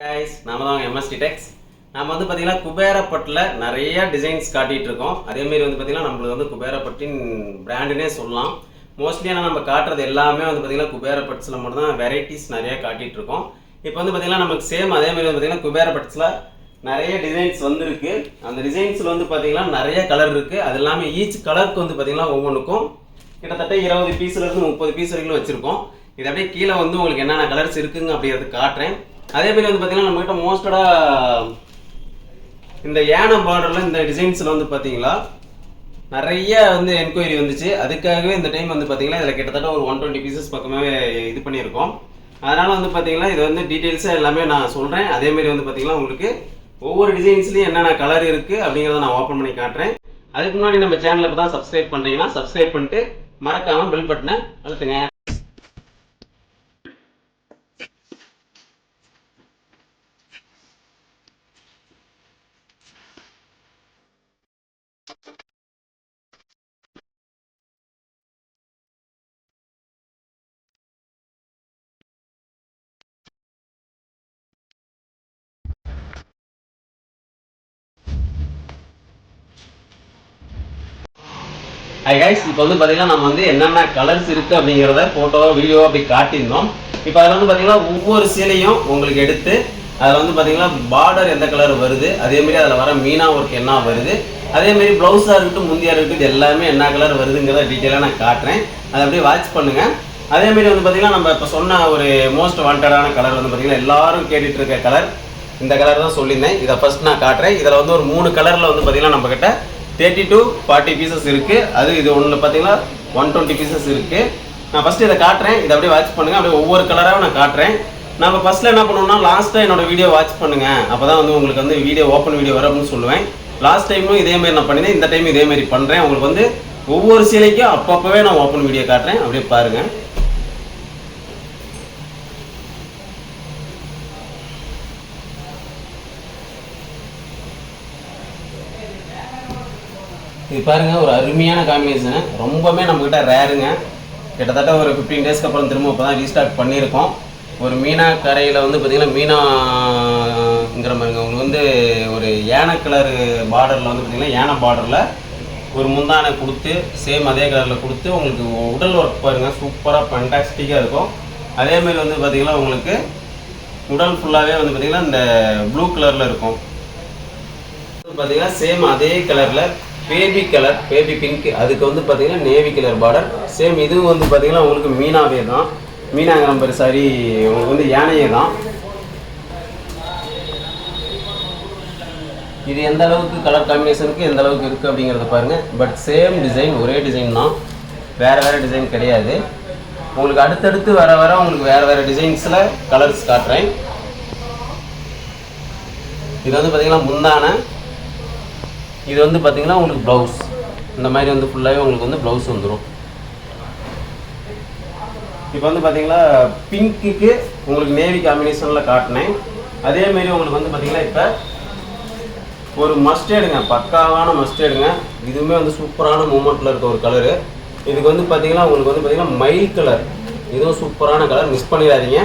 guys, நாம தான் MST Techs. நாம வந்து பாத்தீங்கன்னா குபேரப்பட்டுல நிறைய டிசைன்ஸ் காட்டிட்டு இருக்கோம். அதே மாதிரி வந்து பாத்தீங்கன்னா நம்மளுக்கு வந்து குபேரப்பட்டின் பிராண்ட்னே சொல்லலாம். மோஸ்ட்லி நம்ம காட்டுறது எல்லாமே வந்து பாத்தீங்கன்னா குபேரப்பட்ஸ்ல மட்டும் தான் வெரைட்டிஸ் நிறைய காட்டிட்டு இருக்கோம். இப்போ வந்து பாத்தீங்கன்னா நமக்கு சேம் அதே மாதிரி வந்து பாத்தீங்கன்னா குபேரப்பட்ஸ்ல நிறைய டிசைன்ஸ் வந்திருக்கு. அந்த டிசைன்ஸ்ல வந்து பாத்தீங்கன்னா நிறைய கலர் இருக்கு. அது இல்லாம ஈச் கலருக்கு வந்து பாத்தீங்கன்னா ஒவ்வொன்றுக்கும் கிட்டத்தட்ட 20 பீஸ்ல இருந்து 30 பீஸ் வரைக்கும் வச்சிருக்கோம். இது அப்படியே கீழே வந்து உங்களுக்கு என்னென்ன கலர்ஸ் இருக்குங்க அப்படிங்கிறது காட்டுறேன். அதே மாதிரி வந்து பார்த்தீங்கன்னா நம்மகிட்ட மோஸ்டடாக இந்த யானை பார்டரில் இந்த டிசைன்ஸில் வந்து பார்த்தீங்களா நிறைய வந்து என்கொயரி வந்துச்சு. அதுக்காகவே இந்த டைம் வந்து பார்த்தீங்கன்னா இதில் கிட்டத்தட்ட ஒரு 120 பீசஸ் பக்கமே இது பண்ணியிருக்கோம். அதனால் வந்து பார்த்தீங்கன்னா இது வந்து டீட்டெயில்ஸாக எல்லாமே நான் சொல்கிறேன். அதேமாரி வந்து பார்த்தீங்கன்னா உங்களுக்கு ஒவ்வொரு டிசைன்ஸ்லையும் என்னென்ன கலர் இருக்குது அப்படிங்கிறத நான் ஓப்பன் பண்ணி காட்டுறேன். அதுக்கு முன்னாடி நம்ம சேனலுக்கு தான் சப்ஸ்கிரைப் பண்ணுறீங்கன்னா சப்ஸ்கிரைப் பண்ணிட்டு மறக்காமல் பெல் பட்டனை அழுத்துங்க. ஹாய் கைஸ், இப்போ வந்து பார்த்தீங்கன்னா நம்ம வந்து என்னென்ன கலர்ஸ் இருக்குது அப்படிங்கிறத ஃபோட்டோ வீடியோ அப்படி காட்டியிருந்தோம். இப்போ அதில் வந்து பார்த்தீங்கன்னா ஒவ்வொரு சீலையும் உங்களுக்கு எடுத்து அதில் வந்து பார்த்தீங்கன்னா பார்டர் எந்த கலர் வருது, அதேமாரி அதில் வர மீனா ஒர்க் என்ன வருது, அதேமாரி ப்ளவுஸாக இருக்கட்டும் முந்தியாக இருக்கட்டும் இது எல்லாமே என்ன கலர் வருதுங்கிறத டீட்டெயிலாக நான் காட்டுறேன். அதை அப்படியே வாட்ச் பண்ணுங்கள். அதேமாரி வந்து பார்த்தீங்கன்னா நம்ம இப்போ சொன்ன ஒரு மோஸ்ட் வாண்டடான கலர் வந்து பார்த்தீங்கன்னா எல்லாரும் கேட்டுட்டு இருக்க கலர் இந்த கலர் தான் சொல்லியிருந்தேன். இதை ஃபர்ஸ்ட் நான் காட்டுறேன். இதில் வந்து ஒரு 3 கலரில் வந்து பார்த்தீங்கன்னா நம்மக்கிட்ட 30 to 40 பீசஸ் இருக்குது. அது இது ஒன்று பார்த்தீங்கன்னா 120 பீசஸ் இருக்குது. நான் ஃபஸ்ட்டு இதை காட்டுறேன். இதை அப்படியே வாட்ச் பண்ணுங்கள். அப்படியே ஒவ்வொரு கலராகவும் நான் காட்டுறேன். நம்ம ஃபஸ்ட்டில் என்ன பண்ணுவோம்னா லாஸ்ட்டாக என்னோட வீடியோ வாட்ச் பண்ணுங்கள். அப்போ தான் வந்து உங்களுக்கு வந்து வீடியோ ஓப்பன் வீடியோ வரும் அப்படின்னு சொல்லுவேன். லாஸ்ட் டைமும் இதேமாரி நான் பண்ணினேன், இந்த டைம் இதேமாரி பண்ணுறேன். உங்களுக்கு வந்து ஒவ்வொரு சீலைக்கும் அப்பப்போவே நான் ஓப்பன் வீடியோ காட்டுறேன். அப்படியே பாருங்கள். இது பாருங்க, ஒரு அருமையான காம்பினேஷனு, ரொம்பவே நம்மக்கிட்ட ரேருங்க. கிட்டத்தட்ட ஒரு 15 டேஸ்க்கு அப்புறம் திரும்ப இப்போ தான் ரீஸ்டார்ட் பண்ணியிருக்கோம். ஒரு மீனா கரையில் வந்து பார்த்திங்கன்னா மீனாங்கிற மாதிரிங்க உங்களுக்கு வந்து ஒரு யானை கலர் பார்டரில் வந்து பார்த்திங்கன்னா யானை பார்டரில் ஒரு முந்தானை கொடுத்து சேம் அதே கலரில் கொடுத்து உங்களுக்கு உடல் ஒர்க் பாருங்கள் சூப்பராக ஃபண்டாஸ்டிக்காக இருக்கும். அதேமாதிரி வந்து பார்த்திங்கன்னா உங்களுக்கு உடல் ஃபுல்லாகவே வந்து பார்த்திங்கன்னா இந்த ப்ளூ கலரில் இருக்கும். பார்த்திங்கன்னா சேம் அதே கலரில் பேபி கலர் பேபி பிங்க், அதுக்கு வந்து பார்த்தீங்கன்னா நேவி கலர் பார்டர். சேம் இதுவும் வந்து பார்த்தீங்கன்னா உங்களுக்கு மீனாவே தான், மீனாங்கிற மாதிரி சாரி உங்களுக்கு வந்து யானையே தான். இது எந்த அளவுக்கு கலர் காம்பினேஷனுக்கு எந்த அளவுக்கு இருக்குது அப்படிங்கிறத பாருங்கள். பட் சேம் டிசைன், ஒரே டிசைன் தான், வேறு வேறு டிசைன் கிடையாது. உங்களுக்கு அடுத்தடுத்து வர வர உங்களுக்கு வேறு வேறு டிசைன்ஸில் கலர்ஸ் காட்டுறேன். இது வந்து பார்த்தீங்கன்னா முந்தானை, இது வந்து பார்த்தீங்கன்னா உங்களுக்கு ப்ளவுஸ் இந்த மாதிரி வந்து ஃபுல்லாகவே உங்களுக்கு வந்து ப்ளவுஸ் வந்துடும். இப்போ வந்து பார்த்தீங்கன்னா பிங்க்குக்கு உங்களுக்கு நேவி காம்பினேஷனில் காட்டினேன். அதேமாரி உங்களுக்கு வந்து பார்த்தீங்கன்னா இப்போ ஒரு மஸ்டர்டுங்க, பக்காவான மஸ்டர்டுங்க. இதுவுமே வந்து சூப்பரான மூமெண்ட்டில் இருக்க ஒரு கலரு. இதுக்கு வந்து பார்த்தீங்கன்னா உங்களுக்கு வந்து பார்த்தீங்கன்னா மைல் கலர், இதுவும் சூப்பரான கலர், மிஸ் பண்ணிடாதீங்க.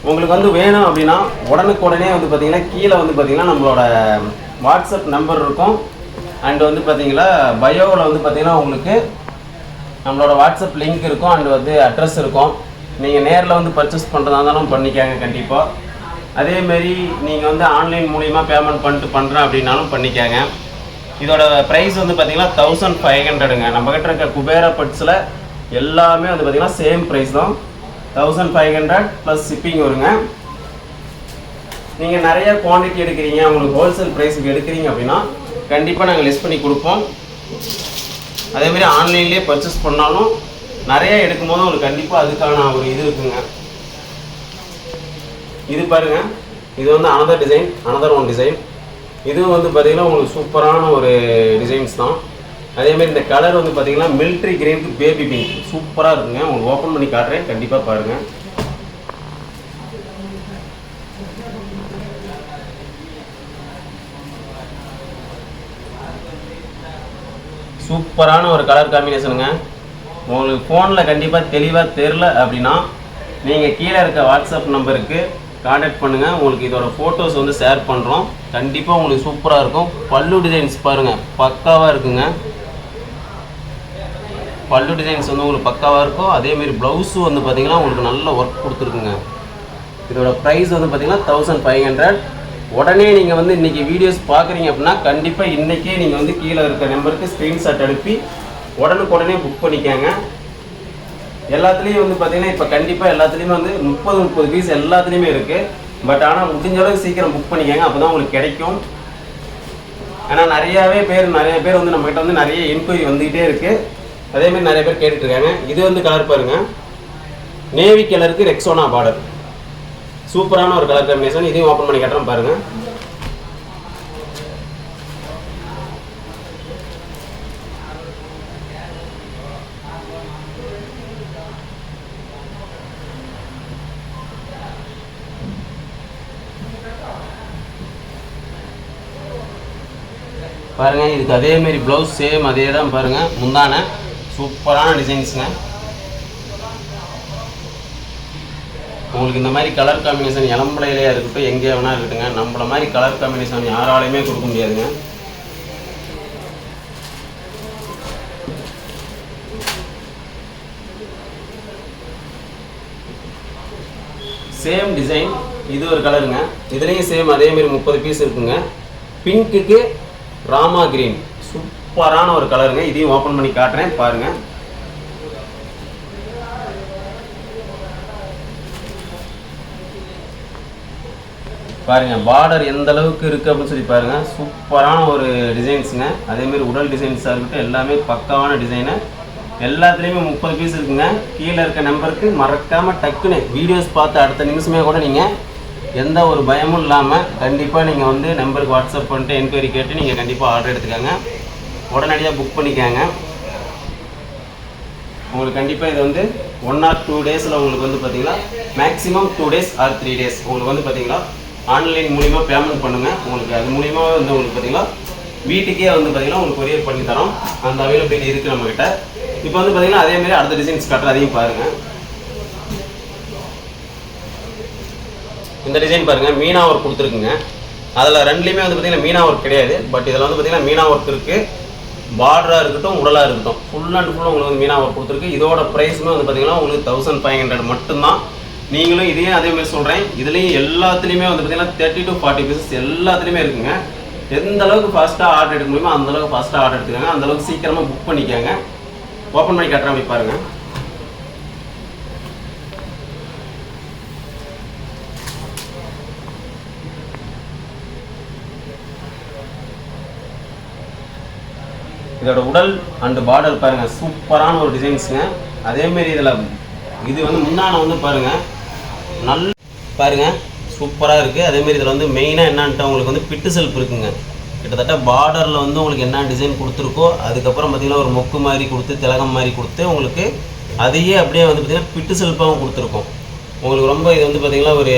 உங்களுக்கு வந்து வேணும் அப்படின்னா உடனுக்குடனே வந்து பார்த்தீங்கன்னா கீழே வந்து பார்த்தீங்கன்னா நம்மளோட வாட்ஸ்அப் நம்பர் இருக்கும். அண்ட் வந்து பார்த்தீங்கன்னா பயோவில் வந்து பார்த்தீங்கன்னா உங்களுக்கு நம்மளோட வாட்ஸ்அப் லிங்க் இருக்கும். அண்ட் வந்து அட்ரஸ் இருக்கும். நீங்கள் நேரில் வந்து பர்ச்சேஸ் பண்ணுறதா இருந்தாலும் பண்ணிக்காங்க கண்டிப்பாக. அதேமாரி நீங்கள் வந்து ஆன்லைன் மூலிமா பேமெண்ட் பண்ணிட்டு பண்ணுறேன் அப்படின்னாலும் பண்ணிக்காங்க. இதோட ப்ரைஸ் வந்து பார்த்தீங்கன்னா 1500ங்க. நம்மக்கிட்ட இருக்க குபேரப்பட்ஸில் எல்லாமே வந்து பார்த்தீங்கன்னா சேம் ப்ரைஸ் தான், 1500 ப்ளஸ் ஷிப்பிங் வருங்க. நீங்கள் நிறைய குவான்டிட்டி எடுக்கிறீங்க, உங்களுக்கு ஹோல்சேல் ப்ரைஸுக்கு எடுக்கிறீங்க அப்படின்னா கண்டிப்பாக நாங்கள் லெஸ் பண்ணி கொடுப்போம். அதேமாதிரி ஆன்லைன்லேயே பர்ச்சேஸ் பண்ணாலும் நிறைய எடுக்கும்போது உங்களுக்கு கண்டிப்பாக அதுக்கான ஒரு இது இருக்குங்க. இது பாருங்கள், இது வந்து அனதர் ஒன் டிசைன். இதுவும் வந்து பார்த்திங்கன்னா உங்களுக்கு சூப்பரான ஒரு டிசைன்ஸ் தான். அதேமாதிரி இந்த கலர் வந்து பார்த்திங்கன்னா மிலிட்ரி கிரீனுக்கு பேபி பிங்க் சூப்பராக இருக்குங்க. உங்களுக்கு ஓப்பன் பண்ணி காட்டுறேன், கண்டிப்பாக பாருங்கள். சூப்பரான ஒரு கலர் காம்பினேஷனுங்க. உங்களுக்கு ஃபோனில் கண்டிப்பாக தெளிவாக தெரில அப்படின்னா நீங்கள் கீழே இருக்க வாட்ஸ்அப் நம்பருக்கு கான்டாக்ட் பண்ணுங்கள். உங்களுக்கு இதோட ஃபோட்டோஸ் வந்து ஷேர் பண்ணுறோம். கண்டிப்பாக உங்களுக்கு சூப்பராக இருக்கும். பல்லு டிசைன்ஸ் பாருங்கள், பக்காவாக இருக்குங்க. பல்லு டிசைன்ஸ் வந்து உங்களுக்கு பக்காவாக இருக்கும். அதேமாரி ப்ளவுஸு வந்து பார்த்திங்கன்னா உங்களுக்கு நல்ல ஒர்க் கொடுத்துருக்குங்க. இதோட ப்ரைஸ் வந்து பார்த்திங்கன்னா 1500. உடனே நீங்கள் வந்து இன்றைக்கி வீடியோஸ் பார்க்குறீங்க அப்படின்னா கண்டிப்பாக இன்றைக்கே நீங்கள் வந்து கீழே இருக்க நம்பருக்கு ஸ்க்ரீன்ஷாட் அனுப்பி உடனுக்குடனே புக் பண்ணிக்கோங்க. எல்லாத்துலேயும் வந்து பார்த்திங்கன்னா இப்போ கண்டிப்பாக எல்லாத்துலேயுமே வந்து 30 பீஸ் எல்லாத்துலேயுமே இருக்குது. பட் ஆனால் முடிஞ்ச அளவுக்கு சீக்கிரம் புக் பண்ணிக்கோங்க, அப்போ தான் உங்களுக்கு கிடைக்கும். ஏன்னா நிறைய பேர் வந்து நம்மகிட்ட வந்து நிறைய என்கொயரி வந்துக்கிட்டே இருக்குது. அதேமாதிரி நிறைய பேர் கேட்டுட்ருக்காங்க. இது வந்து கலர் பாருங்கள், நேவி கலருக்கு ரெக்ஸோனா பார்டர், சூப்பரான ஒரு கலர் காம்பினேஷன். இதையும் ஓப்பன் பண்ணி காட்டுறேன் பாருங்கள். பாருங்கள், இதுக்கு அதேமாரி ப்ளவுஸ் சேம் அதே தான் பாருங்கள். முந்தான சூப்பரான டிசைன்ஸுங்க. உங்களுக்கு இந்த மாதிரி கலர் காம்பினேஷன் இளம்பலையிலையாக இருக்கட்டும், எங்கே வேணா இருக்கட்டுங்க, நம்மள மாதிரி கலர் காம்பினேஷன் யாராலையுமே கொடுக்க முடியாதுங்க. சேம் டிசைன், இது ஒரு கலருங்க. இதுலேயும் சேம் அதேமாரி 30 பீஸ் இருக்குங்க. பிங்க்குக்கு ராமா கிரீன், சூப்பரான ஒரு கலருங்க. இதையும் ஓப்பன் பண்ணி காட்டுறேன் பாருங்கள். பாருங்கள் பார்டர் எந்த அளவுக்கு இருக்குது அப்படின்னு சொல்லி பாருங்கள். சூப்பரான ஒரு டிசைன்ஸுங்க. அதேமாரி உடல் டிசைன்ஸாக இருக்கட்டும், எல்லாமே பக்காவான டிசைனு. எல்லாத்துலேயுமே 30 பீஸ் இருக்குங்க. கீழே இருக்க நம்பருக்கு மறக்காமல் டக்குன்னு வீடியோஸ் பார்த்து அடுத்த நிமிஷமே கூட நீங்கள் எந்த ஒரு பயமும் இல்லாமல் கண்டிப்பாக நீங்கள் வந்து நம்பருக்கு வாட்ஸ்அப் பண்ணிட்டு என்கொயரி கேட்டு நீங்கள் கண்டிப்பாக ஆர்டர் எடுத்துக்காங்க. உடனடியாக புக் பண்ணிக்காங்க. உங்களுக்கு கண்டிப்பாக இது வந்து 1 or 2 டேஸில் உங்களுக்கு வந்து பார்த்திங்கன்னா மேக்ஸிமம் 2 days or 3 days உங்களுக்கு வந்து பார்த்திங்கன்னா ஆன்லைன் மூலிமா பேமெண்ட் பண்ணுங்கள். உங்களுக்கு அது மூலிமா வந்து உங்களுக்கு பார்த்திங்கன்னா வீட்டுக்கே வந்து பார்த்திங்கன்னா உங்களுக்கு கொரியர் பண்ணி தரோம். அந்த அவைலபிலிட்டி இருக்குது நம்மக்கிட்ட. இப்போ வந்து பார்த்திங்கன்னா அதேமாதிரி அடுத்த டிசைன்ஸ் கட்டுற அதையும் பாருங்கள். இந்த டிசைன் பாருங்கள், மீனா ஒர்க் கொடுத்துருக்குங்க. அதில் ரெண்டுலேயுமே வந்து பார்த்திங்கன்னா மீனா ஒர்க் கிடையாது. பட் இதில் வந்து பார்த்திங்கன்னா மீனா ஒர்க் இருக்குது. பார்டராக இருக்கட்டும், உடலாக இருக்கட்டும், ஃபுல் அண்ட் ஃபுல்லாக உங்களுக்கு வந்து மீனா ஒர்க் கொடுத்துருக்கு. இதோட ப்ரைஸுமே வந்து பார்த்திங்கன்னா உங்களுக்கு 1500 மட்டும்தான். நீங்களும் இதையும் அதேமாதிரி சொல்கிறேன். இதுலேயும் எல்லாத்துலேயுமே வந்து பார்த்திங்கன்னா 30 to 40 பீசஸ் எல்லாத்துலேயுமே இருக்குங்க. எந்த அளவுக்கு ஃபாஸ்ட்டாக ஆர்டர் எடுக்க முடியுமோ அந்தளவுக்கு ஃபாஸ்ட்டாக ஆர்டர் எடுத்துக்காங்க. அந்தளவுக்கு சீக்கிரமாக புக் பண்ணிக்காங்க. ஓப்பன் பண்ணி கட்டுற மாதிரி பாருங்கள். இதோட உடல் அண்டு பார்டர் பாருங்கள், சூப்பரான ஒரு டிசைன்ஸுங்க. அதேமாரி இதில் இது வந்து முன்னாடி வந்து பாருங்கள், நல்ல பாருங்கள் சூப்பராக இருக்குது. அதேமாரி இதில் வந்து மெயினாக என்னான்ட்டு உங்களுக்கு வந்து பிட்டு செல்ஃப் இருக்குங்க. கிட்டத்தட்ட பார்டரில் வந்து உங்களுக்கு என்ன டிசைன் கொடுத்துருக்கோ அதுக்கப்புறம் பார்த்திங்கன்னா ஒரு மொக்கு மாதிரி கொடுத்து திலகம் மாதிரி கொடுத்து உங்களுக்கு அதையே அப்படியே வந்து பார்த்திங்கன்னா பிட்டு செல்ஃபாகவும் கொடுத்துருக்கோம். உங்களுக்கு ரொம்ப இது வந்து பார்த்திங்கன்னா ஒரு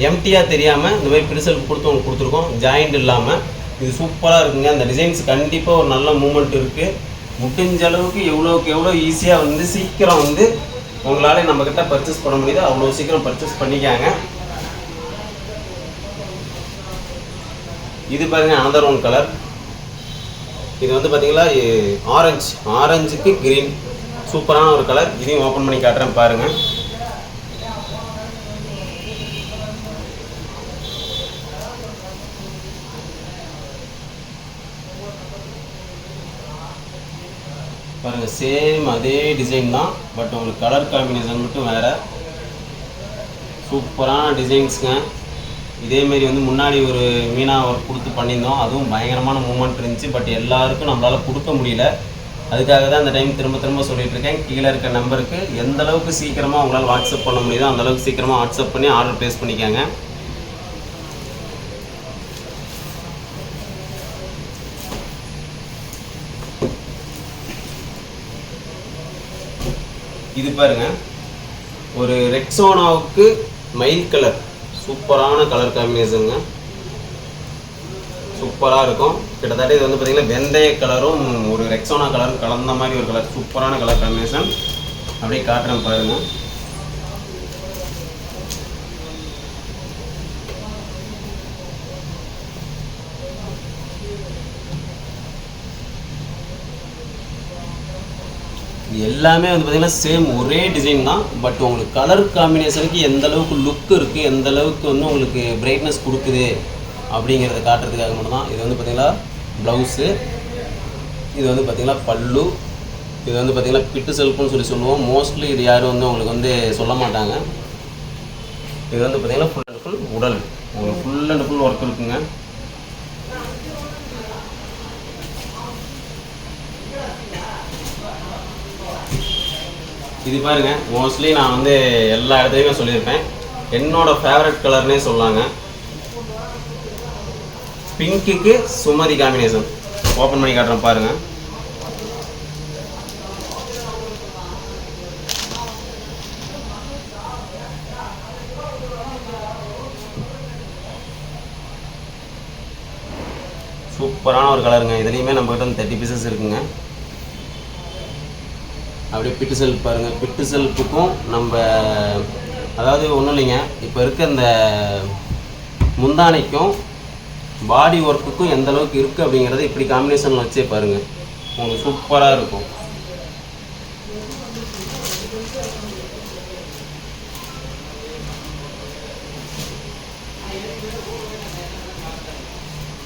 எம்டியாக தெரியாமல் இந்த மாதிரி பிட்டு செல்ஃப் கொடுத்து உங்களுக்கு கொடுத்துருக்கோம், ஜாயிண்ட் இல்லாமல். இது சூப்பராக இருக்குங்க. அந்த டிசைன்ஸ் கண்டிப்பாக ஒரு நல்ல மூமெண்ட் இருக்குது. முடிஞ்ச அளவுக்கு எவ்வளோக்கு எவ்வளோ ஈஸியாக வந்து சீக்கிரம் வந்து உங்களால் நம்மக்கிட்ட பர்ச்சேஸ் பண்ண முடியுது அவ்வளோ சீக்கிரம் பர்ச்சேஸ் பண்ணிக்காங்க. இது பாருங்கள் அனதர் ஒன் கலர். இது வந்து பார்த்தீங்களா ஆரஞ்சுக்கு க்ரீன், சூப்பரான ஒரு கலர். இதையும் ஓப்பன் பண்ணி காட்டுறேன் பாருங்கள். பாருங்கள் சேம் அதே டிசைன் தான், பட் உங்களுக்கு கலர் காம்பினேஷன் மட்டும் வேறு. சூப்பரான டிசைன்ஸுங்க. இதேமாரி வந்து முன்னாடி ஒரு மீனா ஒர்க் கொடுத்து பண்ணியிருந்தோம், அதுவும் பயங்கரமான மூமெண்ட் இருந்துச்சு. பட் எல்லாருக்கும் நம்மளால் கொடுக்க முடியல. அதுக்காக தான் அந்த டைம் திரும்ப திரும்ப சொல்லிகிட்ருக்கேன். கீழே இருக்க நம்பருக்கு எந்த அளவுக்கு சீக்கிரமாக உங்களால் வாட்ஸ்அப் பண்ண முடியுதோ அந்தளவுக்கு சீக்கிரமாக வாட்ஸ்அப் பண்ணி ஆர்டர் ப்ளேஸ் பண்ணிக்காங்க. இது பாருங்கள், ஒரு ரெக்ஸோனாவுக்கு மயில் கலர், சூப்பரான கலர் காம்பினேஷனுங்க. சூப்பராக இருக்கும். கிட்டத்தட்ட இது வந்து பார்த்திங்கன்னா வெந்தய கலரும் ஒரு ரெக்ஸோனா கலரும் கலந்த மாதிரி ஒரு கலர், சூப்பரான கலர் காம்பினேஷன். அப்படியே காட்டுறேன் பாருங்கள். எல்லாமே வந்து பார்த்திங்கன்னா சேம் ஒரே டிசைன் தான். பட் உங்களுக்கு கலர் காம்பினேஷனுக்கு எந்த அளவுக்கு லுக் இருக்குது, எந்த அளவுக்கு வந்து உங்களுக்கு பிரைட்னஸ் கொடுக்குது அப்படிங்கிறத காட்டுறதுக்காக மட்டும்தான். இது வந்து பார்த்திங்கன்னா ப்ளவுஸு, இது வந்து பார்த்திங்கன்னா பல்லு, இது வந்து பார்த்திங்கன்னா பிட்டு செல்ஃப்னு சொல்லுவோம். மோஸ்ட்லி இது யாரும் வந்து உங்களுக்கு வந்து சொல்ல மாட்டாங்க. இது வந்து பார்த்திங்கன்னா ஃபுல் அண்ட் ஃபுல் உடல், உங்களுக்கு ஃபுல் அண்ட் ஃபுல் ஒர்க் இருக்குங்க. இது பாருங்க, மோஸ்ட்லி நான் வந்து எல்லா இடத்துலையுமே சொல்லியிருப்பேன், என்னோட ஃபேவரட் கலர்னே சொல்லாங்க. பிங்க்குக்கு சுமதி காம்பினேஷன். ஓப்பன் பண்ணி காட்டுறேன் பாருங்க. சூப்பரான ஒரு கலருங்க. இதுலேயுமே நம்மகிட்ட வந்து 30 பீசஸ் இருக்குங்க. அப்படியே பிட்டு செல்ஃப் பாருங்கள். பிட்டு செல்ஃபுக்கும் நம்ம அதாவது ஒன்றும் இல்லைங்க, இப்போ இருக்க இந்த முந்தானைக்கும் பாடி ஒர்க்குக்கும் எந்த அளவுக்கு இருக்குது அப்படிங்கிறத இப்படி காம்பினேஷனில் வச்சே பாருங்கள், உங்களுக்கு சூப்பராக இருக்கும்.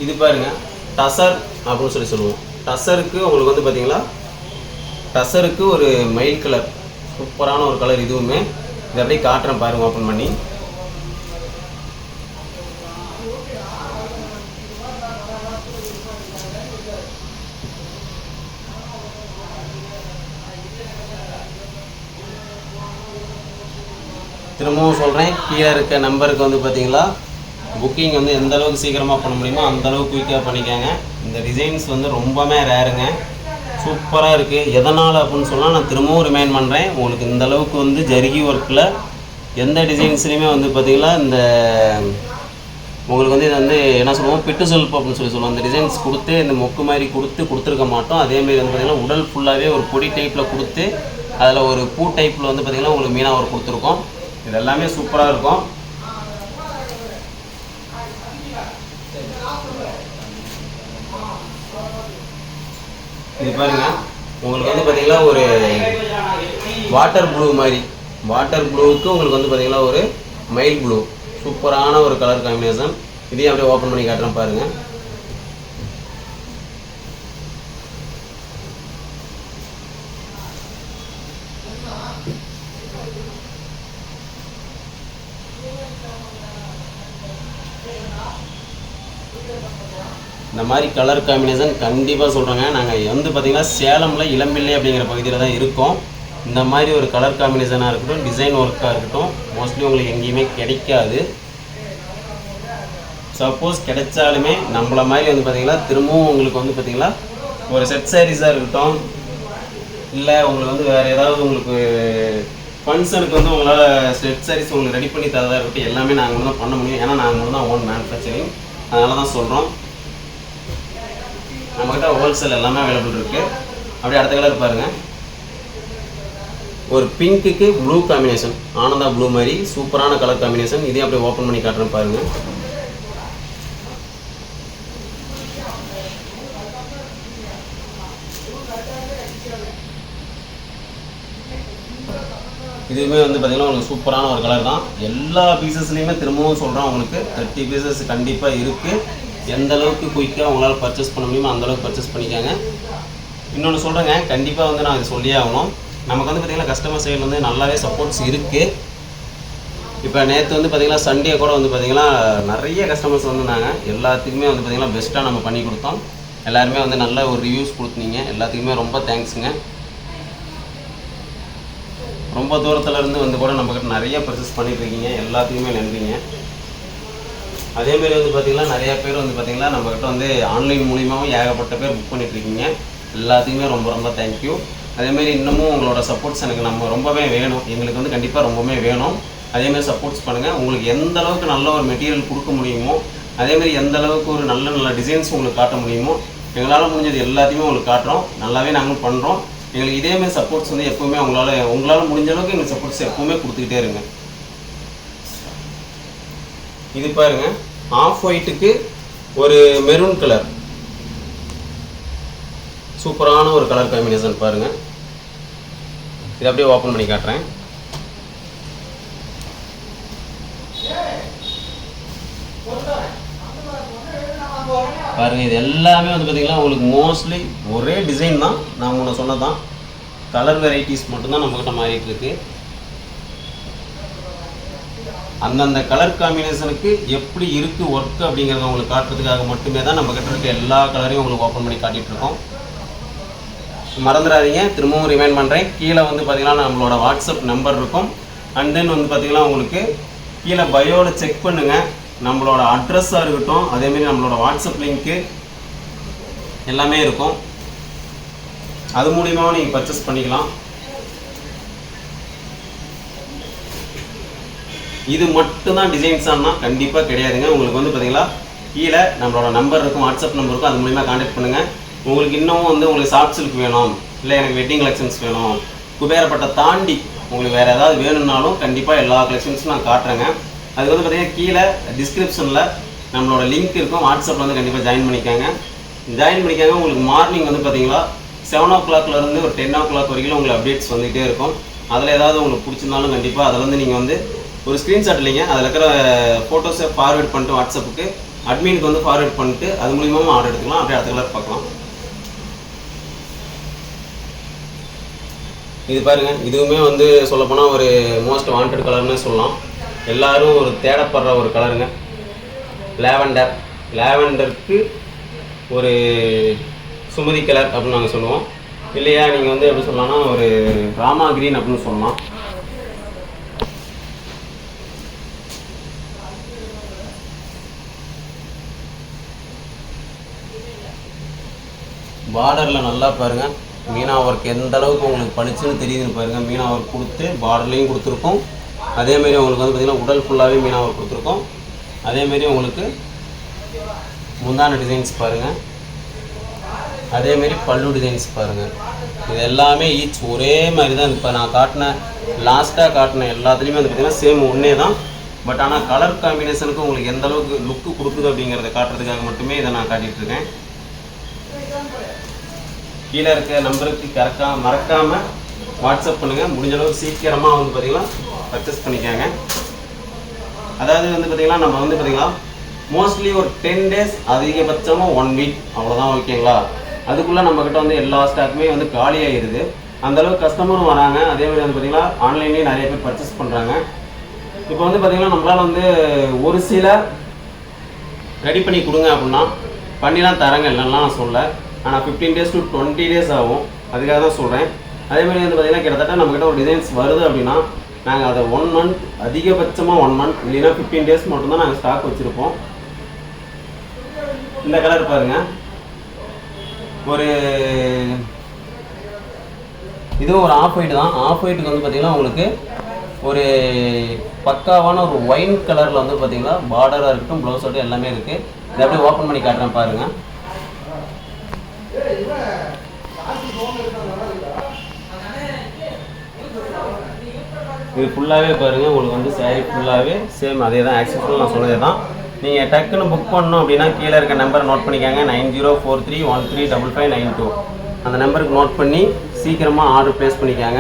இது பாருங்கள், டசர் அப்படின்னு சொல்லுவோம். டசருக்கு உங்களுக்கு வந்து பார்த்தீங்களா, டசருக்கு ஒரு மயில் கலர், சூப்பரான ஒரு கலர். இதுவுமே இது அப்படியே காட்டுறேன் பாருங்கள் ஓப்பன் பண்ணி. திரும்பவும் சொல்கிறேன், கீழே இருக்க நம்பருக்கு வந்து பார்த்தீங்களா புக்கிங் வந்து எந்த அளவுக்கு சீக்கிரமாக பண்ண முடியுமோ அந்த அளவுக்கு குயிக்காக பண்ணிக்கோங்க. இந்த டிசைன்ஸ் வந்து ரொம்பவே ரேருங்க, சூப்பராக இருக்குது. எதனால் அப்படின்னு சொன்னால் நான் திரும்பவும் ரிமைண்ட் பண்ணுறேன், உங்களுக்கு இந்த அளவுக்கு வந்து ஜரிகி ஒர்க்கில் எந்த டிசைன்ஸ்லையுமே வந்து பார்த்திங்கன்னா இந்த உங்களுக்கு வந்து இது வந்து என்ன சொல்லுவோம், பிட்டு செல்ஃப் அப்படின்னு சொல்லுவோம். அந்த டிசைன்ஸ் கொடுத்து இந்த மொக்கு மாதிரி கொடுத்துருக்க மாட்டோம். அதேமாதிரி வந்து பார்த்திங்கன்னா உடல் ஃபுல்லாகவே ஒரு பொடி டைப்பில் கொடுத்து அதில் ஒரு பூ டைப்பில் வந்து பார்த்திங்கன்னா உங்களுக்கு மீனாக ஒரு கொடுத்துருக்கோம். இது எல்லாமே சூப்பராக இருக்கும். இது பாருங்க, உங்களுக்கு வந்து பார்த்தீங்கன்னா ஒரு வாட்டர் ப்ளூ மாதிரி, வாட்டர் ப்ளூவுக்கு உங்களுக்கு வந்து பார்த்தீங்கன்னா ஒரு மைல் ப்ளூ, சூப்பரான ஒரு கலர் காம்பினேஷன். இதையும் அப்படியே ஓப்பன் பண்ணி காட்டுறேன் பாருங்கள். இந்த மாதிரி கலர் காம்பினேஷன் கண்டிப்பாக சொல்கிறேங்க. நாங்கள் வந்து பார்த்திங்கன்னா சேலமில் இளம்பிள்ளை அப்படிங்கிற பகுதியில் தான் இருக்கோம். இந்த மாதிரி ஒரு கலர் காம்பினேஷனாக இருக்கட்டும், டிசைன் ஒர்க்காக இருக்கட்டும், மோஸ்ட்லி உங்களுக்கு எங்கேயுமே கிடைக்காது. சப்போஸ் கிடைச்சாலுமே நம்மள மாதிரி வந்து பார்த்திங்கன்னா திரும்பவும் உங்களுக்கு வந்து பார்த்திங்கன்னா ஒரு செட் சாரீஸாக இருக்கட்டும், இல்லை உங்களுக்கு வந்து வேறு ஏதாவது உங்களுக்கு ஃபங்க்ஷனுக்கு வந்து உங்களால் செட் சாரீஸ் உங்களுக்கு ரெடி பண்ணி தரதாக இருக்கட்டும், எல்லாமே நாங்கள் மட்டும் தான் பண்ண முடியும். ஏன்னா நாங்கள் மட்டும் தான் ஓன் மேனுஃபேக்சரிங், அதனால தான் சொல்கிறோம். நம்மகிட்ட ஹோல்சேல் எல்லாமே அவைலபிள் இருக்குது. அப்படியே அடுத்த கலர் பாருங்கள், ஒரு பிங்க்குக்கு ப்ளூ காம்பினேஷன், ஆனந்தா ப்ளூ மாதிரி சூப்பரான கலர் காம்பினேஷன். இதையும் அப்படியே ஓப்பன் பண்ணி காட்டுறேன் பாருங்கள். இதுவுமே வந்து பார்த்திங்கன்னா உங்களுக்கு சூப்பரான ஒரு கலர் தான். எல்லா பீசஸ்லையுமே திரும்பவும் சொல்கிறேன், உங்களுக்கு 30 பீசஸ் கண்டிப்பாக இருக்குது. எந்த அளவுக்கு குயிக்காக உங்களால் பர்ச்சேஸ் பண்ண முடியுமோ அந்தளவுக்கு பர்ச்சேஸ் பண்ணிக்காங்க. இன்னொன்று சொல்கிறேங்க, கண்டிப்பாக வந்து நான் இது சொல்லியே ஆகணும், நமக்கு வந்து பார்த்திங்கன்னா கஸ்டமர் சைடில் வந்து நல்லாவே சப்போர்ட்ஸ் இருக்குது. இப்போ நேற்று வந்து பார்த்திங்கன்னா சண்டே கூட வந்து பார்த்திங்கன்னா நிறைய கஸ்டமர்ஸ் வந்திருந்தாங்க. எல்லாத்துக்குமே வந்து பார்த்திங்கன்னா பெஸ்ட்டாக நம்ம பண்ணி கொடுத்தோம். எல்லாருமே வந்து நல்ல ஒரு ரிவ்யூஸ் கொடுத்தீங்க. எல்லாத்துக்குமே ரொம்ப தேங்க்ஸுங்க. ரொம்ப தூரத்துலேருந்து வந்து கூட நம்மக்கிட்ட நிறைய பர்ச்சேஸ் பண்ணிகிட்ருக்கீங்க, எல்லாத்துக்குமே நன்றிங்க. அதேமாரி வந்து பார்த்திங்கன்னா நிறையா பேர் வந்து பார்த்திங்கன்னா நம்மக்கிட்ட வந்து ஆன்லைன் மூலியமாகவும் ஏகப்பட்ட பேர் புக் பண்ணிகிட்ருக்கீங்க. எல்லாத்துக்குமே ரொம்ப ரொம்ப தேங்க்யூ. அதேமாரி இன்னமும் உங்களோட சப்போர்ட்ஸ் எனக்கு ரொம்பவே வேணும், எங்களுக்கு வந்து கண்டிப்பாக ரொம்பவே வேணும். அதேமாதிரி சப்போர்ட்ஸ் பண்ணுங்கள். உங்களுக்கு எந்த அளவுக்கு நல்ல ஒரு மெட்டீரியல் கொடுக்க முடியுமோ, அதேமாதிரி எந்த அளவுக்கு ஒரு நல்ல நல்ல டிசைன்ஸ் உங்களுக்கு காட்ட முடியுமோ, எங்களால் முடிஞ்சது எல்லாத்தையுமே உங்களுக்கு காட்டுறோம். நல்லாவே நாங்களும் பண்ணுறோம். எங்களுக்கு இதேமாதிரி சப்போர்ட்ஸ் வந்து எப்போவுமே உங்களால் முடிஞ்ச அளவுக்கு எங்களுக்கு சப்போர்ட்ஸ் எப்போவுமே கொடுத்துக்கிட்டே இருங்க. இது பாருங்க, ஆஃப் ஒயிட்டுக்கு ஒரு மெரூன் கலர், சூப்பரான ஒரு கலர் காம்பினேஷன் பாருங்க. இதை அப்படியே ஓப்பன் பண்ணி காட்டுறேன். பாருங்கள், இது எல்லாமே வந்து பார்த்திங்கன்னா உங்களுக்கு மோஸ்ட்லி ஒரே டிசைன் தான். நான் முன்ன சொன்னது தான், கலர் வெரைட்டிஸ் மட்டும்தான் நம்மக்கிட்ட மாறிட்டு இருக்கு. அந்தந்த கலர் காம்பினேஷனுக்கு எப்படி இருக்குது ஒர்க்கு அப்படிங்கிறத உங்களுக்கு காட்டுறதுக்காக மட்டுமே தான் நம்ம கிட்ட இருக்க எல்லா கலரையும் உங்களுக்கு ஓப்பன் பண்ணி காட்டிகிட்டு இருக்கோம். மறந்துடாதீங்க, திரும்பவும் ரிமைண்ட் பண்ணுறேன், கீழே வந்து பார்த்திங்கன்னா நம்மளோட வாட்ஸ்அப் நம்பர் இருக்கும். அண்ட் தென் வந்து பார்த்திங்கன்னா உங்களுக்கு கீழே பயோவில் செக் பண்ணுங்கள், நம்மளோட அட்ரஸாக இருக்கட்டும், அதேமாரி நம்மளோட வாட்ஸ்அப் லிங்க்கு எல்லாமே இருக்கும். அது மூலியமாகவும் நீங்கள் பர்ச்சேஸ் பண்ணிக்கலாம். இது மட்டும்தான் டிசைன்ஸானா கண்டிப்பாக கிடையாதுங்க. உங்களுக்கு வந்து பார்த்தீங்களா கீழே நம்மளோட நம்பர் இருக்கும், வாட்ஸ்அப் நம்பர் இருக்கும், அது மூலிமா கான்டாக்ட் பண்ணுங்கள். உங்களுக்கு இன்னும் வந்து உங்களுக்கு சாஃப்ட் சில்க் வேணும், இல்லை எனக்கு வெட்டிங் கலெக்ஷன்ஸ் வேணும், குபேரப்பட்டை தாண்டி உங்களுக்கு வேறு ஏதாவது வேணும்னாலும் கண்டிப்பாக எல்லா கலெக்ஷன்ஸும் நான் காட்டுறேங்க. அதுக்கு வந்து பார்த்தீங்கன்னா கீழே டிஸ்கிரிப்ஷனில் நம்மளோட லிங்க் இருக்கும், வாட்ஸ்அப்பில் வந்து கண்டிப்பாக ஜாயின் பண்ணிக்காங்க. உங்களுக்கு மார்னிங் வந்து பார்த்தீங்களா 7 o'clockலேருந்து ஒரு 10 o'clock வரைக்கும் உங்களுக்கு அப்டேட்ஸ் வந்துகிட்டே இருக்கும். அதில் ஏதாவது உங்களுக்கு பிடிச்சிருந்தாலும் கண்டிப்பாக அதில் வந்து நீங்கள் வந்து ஒரு ஸ்க்ரீன்ஷாட் இல்லைங்க, அதில் இருக்கிற ஃபோட்டோஸை ஃபார்வேர்ட் பண்ணிட்டு வாட்ஸ்அப்புக்கு அட்மினுக்கு வந்து ஃபார்வேர்ட் பண்ணிட்டு அது மூலியமாக ஆர்டர் எடுத்துக்கலாம். அப்படியே அடுத்த கலர் பார்க்கலாம். இது பாருங்கள், இதுவுமே வந்து சொல்லப்போனால் ஒரு மோஸ்ட் வாண்டட் கலர்னு சொல்லலாம். எல்லோரும் ஒரு தேடப்படுற ஒரு கலருங்க, லேவண்டருக்கு ஒரு சுமதி கலர் அப்படின்னு நாங்கள் சொல்லுவோம். இல்லையா நீங்கள் வந்து எப்படி சொல்லலாம்னா ஒரு ராமா கிரீன் அப்படின்னு சொல்லலாம். பார்டரில் நல்லா பாருங்கள், மீனா ஒர்க் எந்த அளவுக்கு உங்களுக்கு பளிச்சுன்னு தெரியுதுன்னு பாருங்கள். மீனா ஒர்க் கொடுத்து பார்டர்லேயும் கொடுத்துருக்கோம். அதேமாரி உங்களுக்கு வந்து பார்த்திங்கன்னா உடல் ஃபுல்லாகவே மீனா ஒர்க் கொடுத்துருக்கோம். அதேமாரி உங்களுக்கு முந்தான டிசைன்ஸ் பாருங்கள், அதேமாரி பல்லு டிசைன்ஸ் பாருங்கள். இது எல்லாமே ஈச் ஒரே மாதிரி தான். இப்போ நான் லாஸ்ட்டாக காட்டின எல்லாத்துலேயுமே வந்து பார்த்திங்கன்னா சேம் ஒன்றே தான். பட் ஆனால் கலர் காம்பினேஷனுக்கு உங்களுக்கு எந்த அளவுக்கு லுக்கு கொடுக்குது அப்படிங்கிறத காட்டுறதுக்காக மட்டுமே இதை நான் காட்டிகிட்ருக்கேன். கீழே இருக்க நம்பருக்கு மறக்காமல் வாட்ஸ்அப் பண்ணுங்கள். முடிஞ்ச அளவுக்கு சீக்கிரமாக வந்து பார்த்திங்கன்னா பர்ச்சேஸ் பண்ணிக்காங்க. அதாவது வந்து பார்த்திங்கன்னா நம்ம வந்து பார்த்திங்கன்னா மோஸ்ட்லி ஒரு 10 days, அதிகபட்சமாக 1 week அவ்வளோதான், ஓகேங்களா? அதுக்குள்ளே நம்மக்கிட்ட வந்து எல்லா ஸ்டாக்குமே வந்து காலியாகிடுது. அந்தளவுக்கு கஸ்டமரும் வராங்க. அதேமாதிரி வந்து பார்த்திங்கன்னா ஆன்லைன்லேயும் நிறைய பேர் பர்ச்சேஸ் பண்ணுறாங்க. இப்போ வந்து பார்த்திங்கன்னா நம்மளால் வந்து ஒரு சில ரெடி பண்ணி கொடுங்க அப்படின்னா பண்ணிலாம் தரங்க, இல்லைன்னா நான் சொல்ல. ஆனால் 15 days to 20 days ஆகும், அதுக்காக தான் சொல்கிறேன். அதேமாதிரி வந்து பார்த்திங்கன்னா கிட்டத்தட்ட நம்மக்கிட்ட ஒரு டிசைன்ஸ் வருது அப்படின்னா நாங்கள் அதை 1 month, அதிகபட்சமாக 1 month, இல்லைன்னா 15 days மட்டும்தான் நாங்கள் ஸ்டாக் வச்சுருப்போம். இந்த கலர் பாருங்கள், ஒரு இதுவும் ஒரு ஆஃப் ஒயிட் தான். ஆஃப் ஒயிட்டுக்கு வந்து பார்த்திங்கன்னா உங்களுக்கு ஒரு பக்காவான ஒரு ஒயின் கலரில் வந்து பார்த்திங்கன்னா பார்டராக இருக்கட்டும், ப்ளவுஸ் ஆகட்டும் எல்லாமே இருக்குது. இதை அப்படியே ஓப்பன் பண்ணி காட்டுறேன் பாருங்கள். இது ஃபுல்லாகவே பாருங்கள், உங்களுக்கு வந்து சாரீ ஃபுல்லாகவே சேம் அதே தான், ஆக்சஸும் நான் சொன்னதே தான். நீங்கள் டக்குன்னு புக் பண்ணணும் அப்படின்னா கீழே இருக்க நம்பரை நோட் பண்ணிக்காங்க, 9043135592. அந்த நம்பருக்கு நோட் பண்ணி சீக்கிரமாக ஆர்டர் ப்ளேஸ் பண்ணிக்காங்க.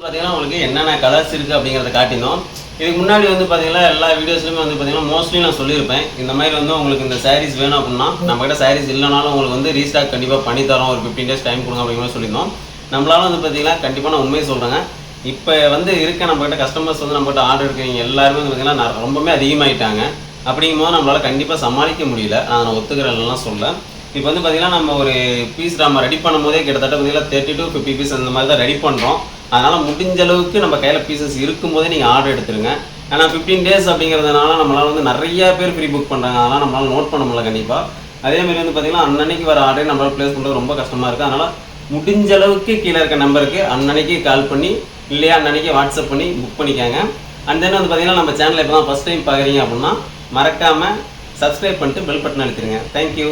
பார்த்தீங்கன்னா உங்களுக்கு என்னென்ன கலர்ஸ் இருக்குது அப்படிங்கிறத காட்டினோம். இதுக்கு முன்னாடி வந்து பார்த்தீங்கன்னா எல்லா வீடியோஸ்லையுமே வந்து பார்த்தீங்கன்னா மோஸ்ட்லி நான் சொல்லியிருப்பேன், இந்த மாதிரி வந்து உங்களுக்கு இந்த சாரீஸ் வேணும் அப்படின்னா நம்மகிட்ட சாரீஸ் இல்லைனாலும் உங்களுக்கு வந்து ரீஸ்டாக் கண்டிப்பாக பண்ணித்தரோம், ஒரு 15 days டைம் கொடுங்க அப்படிங்கிற மாதிரி சொல்லியிருந்தோம். நம்மளால வந்து பார்த்தீங்கன்னா கண்டிப்பாக நான் உண்மையை சொல்கிறேங்க, இப்போ வந்து இருக்க நம்மகிட்ட கஸ்டமர்ஸ் வந்து நம்மகிட்ட ஆர்டர் எடுக்கிறீங்க எல்லாருமே வந்து பார்த்தீங்கன்னா ரொம்பவே அதிகமாகிட்டாங்க. அப்படிங்கும்போது நம்மளால் கண்டிப்பாக சமாளிக்க முடியல, நான் ஒத்துக்கிறேன்லாம் சொல்ல. இப்போ வந்து பார்த்திங்கன்னா நம்ம ஒரு பீஸ் நம்ம ரெடி பண்ணும் போதே கிட்டத்தட்ட பார்த்திங்கன்னா 30 to 50 பீஸ் அந்த மாதிரி தான் ரெடி பண்ணுறோம். அதனால் முடிஞ்ச அளவுக்கு நம்ம கையில் பீசஸ் இருக்கும்போதே நீங்கள் ஆர்டர் எடுத்துருங்க. ஏன்னா 15 days அப்படிங்கிறதுனால நம்மளால் வந்து நிறையா பேர் ப்ரீ புக் பண்ணுறாங்க, அதனால் நம்மளால் நோட் பண்ண முடியல கண்டிப்பாக. அதேமாதிரி வந்து பார்த்திங்கன்னா அன்னன்னைக்கு வர ஆர்டர் நம்மளால் ப்ளேஸ் பண்ணுறது ரொம்ப கஷ்டமாக இருக்குது. அதனால் முடிஞ்ச அளவுக்கு கீழே இருக்க நம்பருக்கு அன்னன்னைக்கு கால் பண்ணி இல்லையா அன்னன்னைக்கு வாட்ஸ்அப் பண்ணி புக் பண்ணிக்காங்க. அண்ட் தென் வந்து பார்த்திங்கன்னா நம்ம சேனலில் இப்போ தான் ஃபஸ்ட் டைம் பார்க்குறீங்க அப்படின்னா மறக்காமல் சப்ஸ்கிரைப் பண்ணிட்டு பெல் பட்டன் அழுத்திடுங்க. தேங்க்யூ.